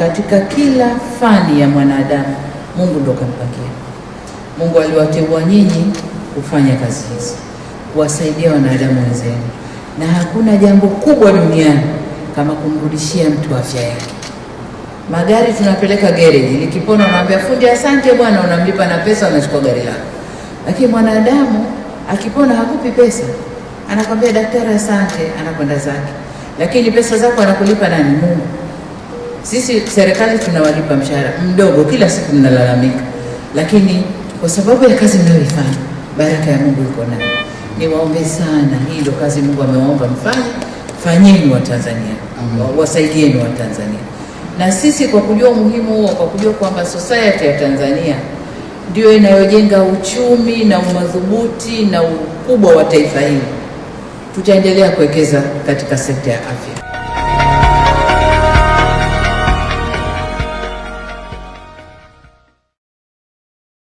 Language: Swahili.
katika kila fani ya mwanadamu Mungu ndo kampakia. Mungu aliwateua nyinyi kufanya kazi hizi, kuwasaidia wanadamu wenzenu, na hakuna jambo kubwa duniani kama kumrudishia mtu afya yake. Magari tunapeleka garage, likipona unamwambia fundi asante bwana, unamlipa na pesa, unachukua gari lako. Lakini mwanadamu akipona hakupi pesa, anakwambia daktari asante, anakwenda zake. Lakini pesa zako anakulipa nani? Mungu. Sisi serikali tunawalipa mshahara mdogo, kila siku mnalalamika, lakini kwa sababu ya kazi mnayoifanya baraka ya Mungu iko nayo. Niwaombe sana, hii ndio kazi Mungu amewaomba mfanye, fanyeni wa Tanzania, wasaidieni wa Tanzania. Na sisi kwa kujua umuhimu huo, kwa kujua kwamba society ya Tanzania ndio inayojenga uchumi na umadhubuti na ukubwa wa taifa hili, tutaendelea kuwekeza katika sekta ya afya.